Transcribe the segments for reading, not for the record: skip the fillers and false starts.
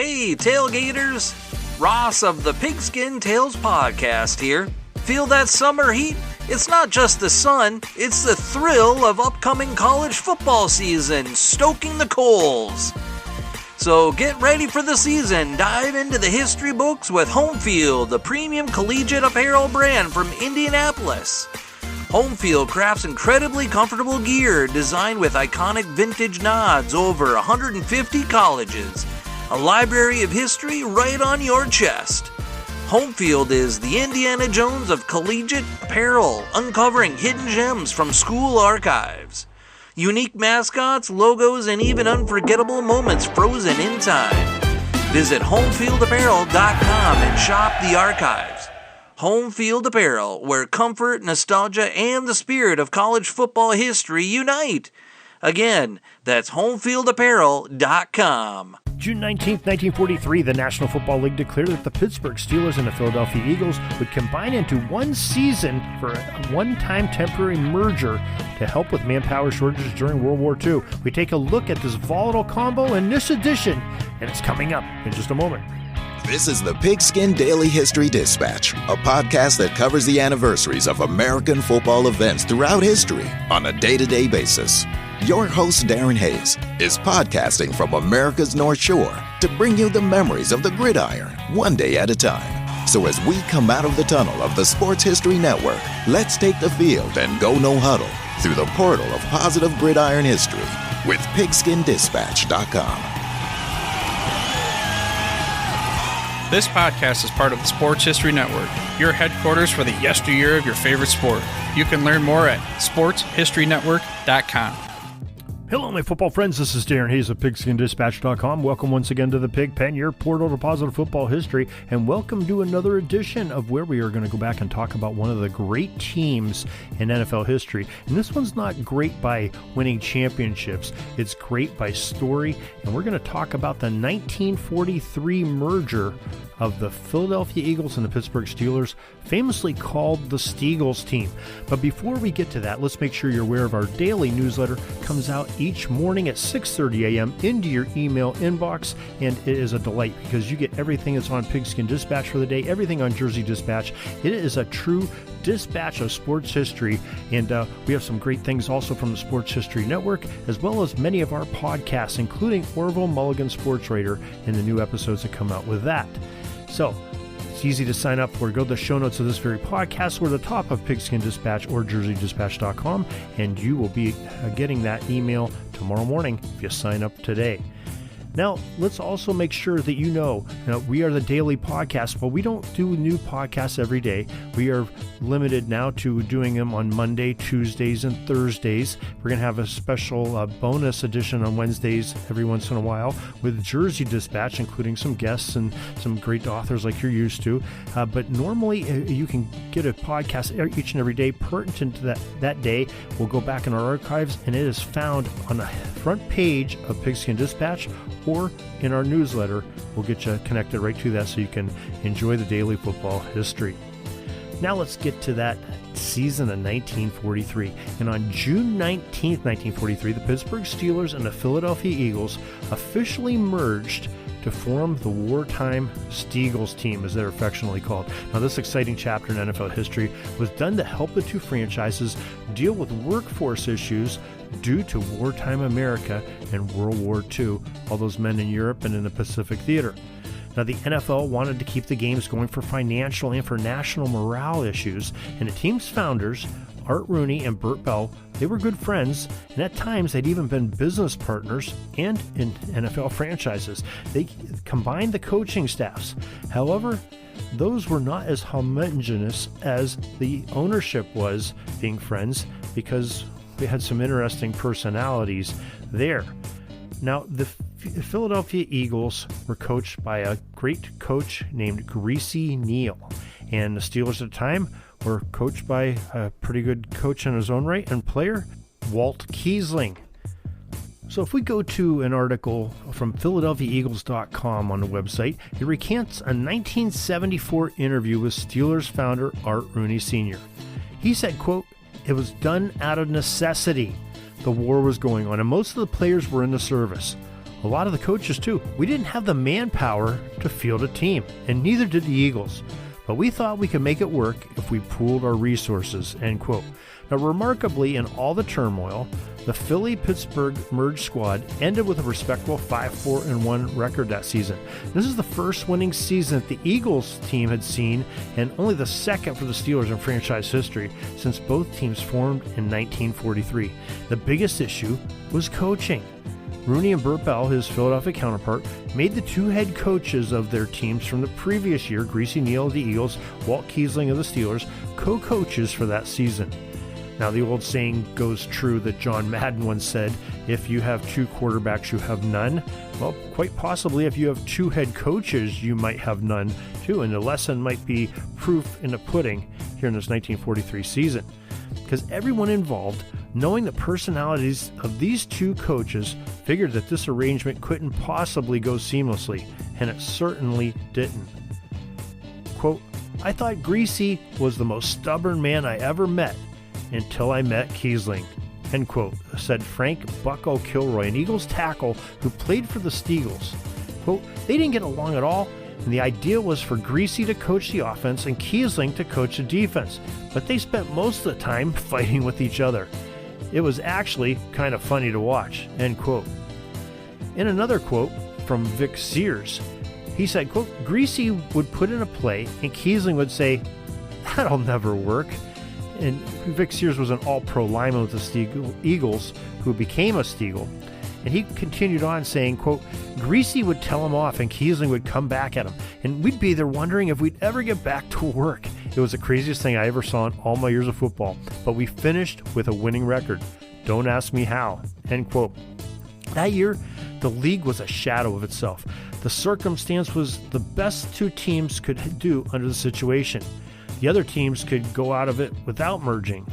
Hey, tailgaters! Ross of the Pigskin Tales podcast here. Feel that summer heat? It's not just the sun, it's the thrill of upcoming college football season, stoking the coals. So get ready for the season. Dive into the history books with Homefield, the premium collegiate apparel brand from Indianapolis. Homefield crafts incredibly comfortable gear designed with iconic vintage nods over 150 colleges. A library of history right on your chest. Homefield is the Indiana Jones of collegiate apparel, uncovering hidden gems from school archives. Unique mascots, logos, and even unforgettable moments frozen in time. Visit homefieldapparel.com and shop the archives. Homefield Apparel, where comfort, nostalgia, and the spirit of college football history unite. Again, that's homefieldapparel.com. June 19th, 1943, the National Football League declared that the Pittsburgh Steelers and the Philadelphia Eagles would combine into one season for a one-time temporary merger to help with manpower shortages during World War II. We take a look at this volatile combo in this edition, and it's coming up in just a moment. This is the Pigskin Daily History Dispatch, a podcast that covers the anniversaries of American football events throughout history on a day-to-day basis. Your host, Darren Hayes, is podcasting from America's North Shore to bring you the memories of the gridiron, one day at a time. So as we come out of the tunnel of the Sports History Network, let's take the field and go no huddle through the portal of positive gridiron history with pigskindispatch.com. This podcast is part of the Sports History Network, your headquarters for the yesteryear of your favorite sport. You can learn more at sportshistorynetwork.com. Hello, my football friends. This is Darren Hayes of pigskindispatch.com. Welcome once again to the Pig Pen, your portal to positive football history, and welcome to another edition of where we are going to go back and talk about one of the great teams in NFL history. And this one's not great by winning championships. It's great by story, and we're going to talk about the 1943 merger of the Philadelphia Eagles and the Pittsburgh Steelers, famously called the Steagles team. But before we get to that, let's make sure you're aware of our daily newsletter. Comes out each morning at 6:30 a.m. into your email inbox, and it is a delight because you get everything that's on Pigskin Dispatch for the day, everything on Jersey Dispatch. It is a true dispatch of sports history, and we have some great things also from the Sports History Network, as well as many of our podcasts, including Orville Mulligan Sports Writer and the new episodes that come out with that. So, it's easy to sign up for. Go to the show notes of this very podcast or the top of Pigskin Dispatch or JerseyDispatch.com, and you will be getting that email tomorrow morning if you sign up today. Now, let's also make sure that you know we are the daily podcast, but we don't do new podcasts every day. We are limited now to doing them on Monday, Tuesdays, and Thursdays. We're going to have a special bonus edition on Wednesdays every once in a while with Jersey Dispatch, including some guests and some great authors like you're used to. But normally, you can get a podcast each and every day pertinent to that day. We'll go back in our archives, and it is found on the front page of Pigskin Dispatch or in our newsletter. We'll get you connected right to that so you can enjoy the daily football history. Now let's get to that season of 1943. And on June 19th, 1943, the Pittsburgh Steelers and the Philadelphia Eagles officially merged to form the wartime Steagles team, as they're affectionately called. Now, this exciting chapter in NFL history was done to help the two franchises deal with workforce issues due to wartime America and World War II, all those men in Europe and in the Pacific Theater. Now, the NFL wanted to keep the games going for financial and for national morale issues, and the team's founders, Art Rooney and Burt Bell, they were good friends, and at times they'd even been business partners and in NFL franchises. They combined the coaching staffs. However, those were not as homogeneous as the ownership was being friends, because we had some interesting personalities there. Now, the Philadelphia Eagles were coached by a great coach named Greasy Neal, and the Steelers at the time were coached by a pretty good coach in his own right and player, Walt Kiesling. So if we go to an article from PhiladelphiaEagles.com on the website, it recants a 1974 interview with Steelers founder Art Rooney Sr. He said, quote, "It was done out of necessity. The war was going on, and most of the players were in the service. A lot of the coaches, too. We didn't have the manpower to field a team, and neither did the Eagles. But we thought we could make it work if we pooled our resources, end quote. Now, remarkably, in all the turmoil, the Philly-Pittsburgh merged squad ended with a respectable 5-4-1 record that season. This is the first winning season that the Eagles team had seen, and only the second for the Steelers in franchise history since both teams formed in 1943. The biggest issue was coaching. Rooney and Burt Bell, his Philadelphia counterpart, made the two head coaches of their teams from the previous year, Greasy Neal of the Eagles, Walt Kiesling of the Steelers, co-coaches for that season. Now, the old saying goes true that John Madden once said, if you have two quarterbacks, you have none. Well, quite possibly if you have two head coaches, you might have none too. And the lesson might be proof in the pudding here in this 1943 season. Because everyone involved, knowing the personalities of these two coaches, figured that this arrangement couldn't possibly go seamlessly, and it certainly didn't. Quote, I thought Greasy was the most stubborn man I ever met until I met Kiesling, end quote, said Frank Bucko Kilroy, an Eagles tackle who played for the Steagles. Quote, they didn't get along at all, and the idea was for Greasy to coach the offense and Kiesling to coach the defense, but they spent most of the time fighting with each other. It was actually kind of funny to watch, end quote. In another quote from Vic Sears, he said, quote, Greasy would put in a play and Kiesling would say, that'll never work. And Vic Sears was an all-pro lineman with the Eagles who became a Steagle. And he continued on saying, quote, Greasy would tell him off and Kiesling would come back at him. And we'd be there wondering if we'd ever get back to work. It was the craziest thing I ever saw in all my years of football. But we finished with a winning record. Don't ask me how, end quote. That year, the league was a shadow of itself. The circumstance was the best two teams could do under the situation. The other teams could go out of it without merging.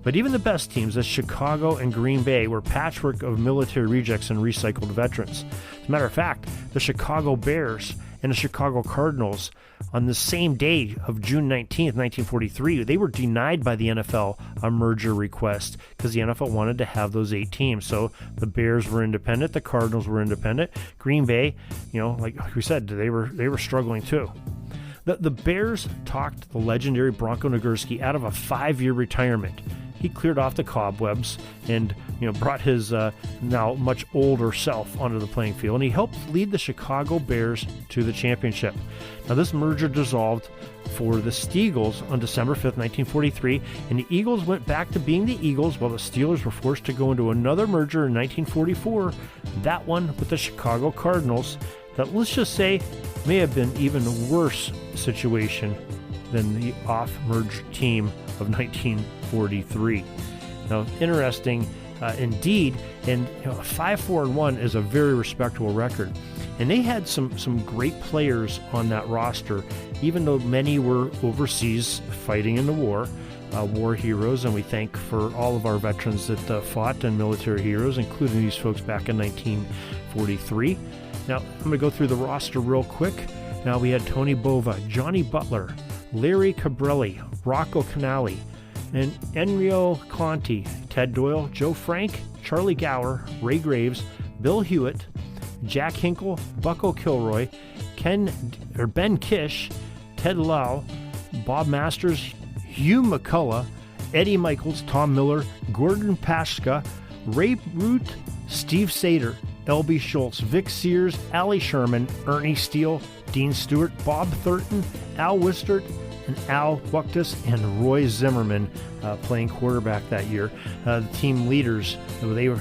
But even the best teams, as Chicago and Green Bay, were patchwork of military rejects and recycled veterans. As a matter of fact, the Chicago Bears and the Chicago Cardinals, on the same day of June 19th, 1943, they were denied by the NFL a merger request because the NFL wanted to have those 8 teams. So the Bears were independent, the Cardinals were independent. Green Bay, like we said, they were struggling too. The Bears talked the legendary Bronco Nagurski out of a 5-year retirement. He cleared off the cobwebs and brought his now much older self onto the playing field, and he helped lead the Chicago Bears to the championship. Now, this merger dissolved for the Steagles on December 5th, 1943, and the Eagles went back to being the Eagles while the Steelers were forced to go into another merger in 1944, that one with the Chicago Cardinals, that, let's just say, may have been even a worse situation than the off-merged team of 1943. Now, interesting indeed, and 5-4-1 is a very respectable record. And they had some great players on that roster, even though many were overseas fighting in the war heroes, and we thank for all of our veterans that fought and military heroes, including these folks back in 1943. Now, I'm going to go through the roster real quick. Now, we had Tony Bova, Johnny Butler, Larry Cabrelli, Rocco Canali, and Enrio Conti, Ted Doyle, Joe Frank, Charlie Gower, Ray Graves, Bill Hewitt, Jack Hinkle, Bucko Kilroy, Ben Kish, Ted Lau, Bob Masters, Hugh McCullough, Eddie Michaels, Tom Miller, Gordon Pashka, Ray Root, Steve Sater, L.B. Schultz, Vic Sears, Allie Sherman, Ernie Steele, Dean Stewart, Bob Thurton, Al Wistert, and Al Bucktus, and Roy Zimmerman playing quarterback that year. The team leaders, they were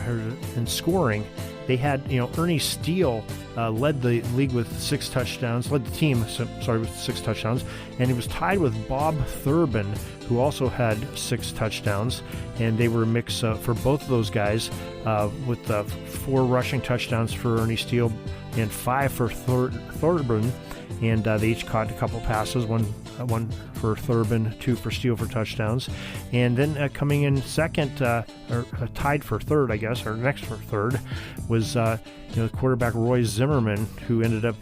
in scoring. They had, Ernie Steele led the league with 6 touchdowns, led the team, with 6 touchdowns, and he was tied with Bob Thurbin, who also had 6 touchdowns, and they were a mix for both of those guys with 4 rushing touchdowns for Ernie Steele and 5 for Thurbin, and they each caught a couple passes, one for Thurbin, 2 for Steele for touchdowns. And then coming in second, or tied for third, I guess, or next for third, was the quarterback Roy Zimmerman, who ended up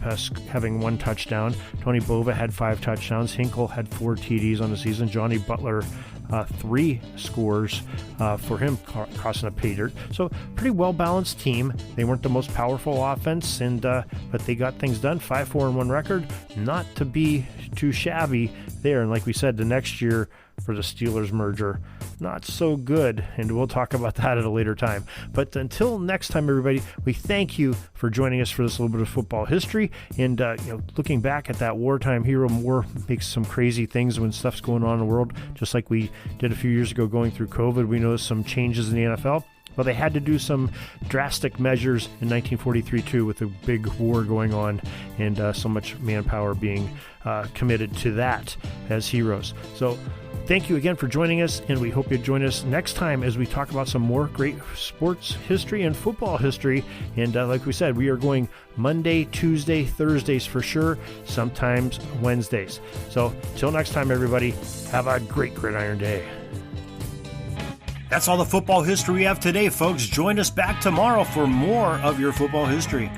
having 1 touchdown. Tony Bova had 5 touchdowns. Hinkle had 4 TDs on the season. Johnny Butler 3 scores for him, crossing a pay dirt. So pretty well-balanced team. They weren't the most powerful offense, but they got things done. 5-4-1 record, not to be too shabby there. And like we said, the next year for the Steelers merger, not so good, and we'll talk about that at a later time. But until next time, everybody, we thank you for joining us for this little bit of football history, and looking back at that wartime hero. War makes some crazy things when stuff's going on in the world, just like we did a few years ago going through COVID. We noticed some changes in the NFL. Well, they had to do some drastic measures in 1943 too, with a big war going on, and so much manpower being committed to that as heroes. So thank you again for joining us, and we hope you join us next time as we talk about some more great sports history and football history. And like we said, we are going Monday, Tuesday, Thursdays for sure, sometimes Wednesdays. So till next time, everybody, have a great Gridiron Day. That's all the football history we have today, folks. Join us back tomorrow for more of your football history.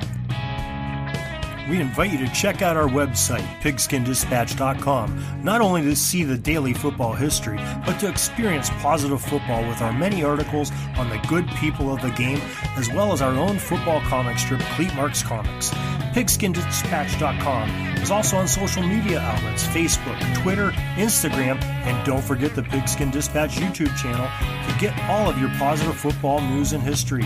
We invite you to check out our website, pigskindispatch.com, not only to see the daily football history, but to experience positive football with our many articles on the good people of the game, as well as our own football comic strip, Cleat Marks Comics. Pigskindispatch.com is also on social media outlets, Facebook, Twitter, Instagram, and don't forget the Pigskin Dispatch YouTube channel to get all of your positive football news and history.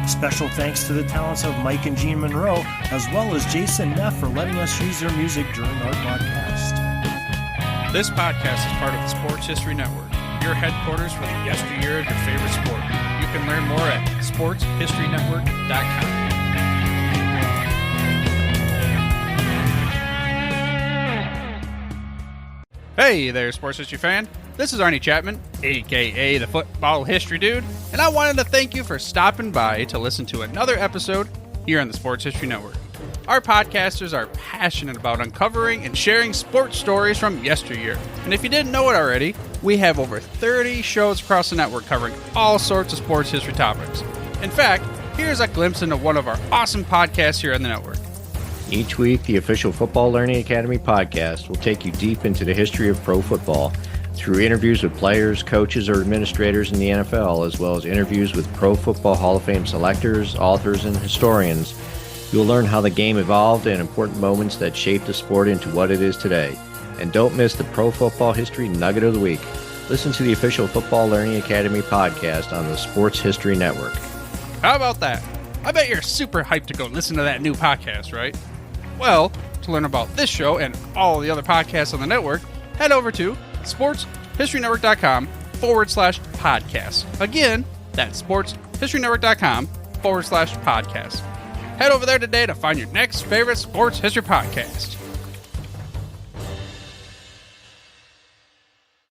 Special thanks to the talents of Mike and Gene Monroe, as well as Jason Neff for letting us use their music during our podcast. This podcast is part of the Sports History Network, your headquarters for the yesteryear of your favorite sport. You can learn more at sportshistorynetwork.com. Hey there, sports history fan. This is Arnie Chapman, a.k.a. the Football History Dude, and I wanted to thank you for stopping by to listen to another episode here on the Sports History Network. Our podcasters are passionate about uncovering and sharing sports stories from yesteryear. And if you didn't know it already, we have over 30 shows across the network covering all sorts of sports history topics. In fact, here's a glimpse into one of our awesome podcasts here on the network. Each week, the official Football Learning Academy podcast will take you deep into the history of pro football through interviews with players, coaches, or administrators in the NFL, as well as interviews with Pro Football Hall of Fame selectors, authors, and historians. You'll learn how the game evolved and important moments that shaped the sport into what it is today. And don't miss the Pro Football History Nugget of the Week. Listen to the official Football Learning Academy podcast on the Sports History Network. How about that? I bet you're super hyped to go listen to that new podcast, right? Well, to learn about this show and all the other podcasts on the network, head over to sportshistorynetwork.com/podcast. Again, that's sportshistorynetwork.com/podcast. Head over there today to find your next favorite sports history podcast.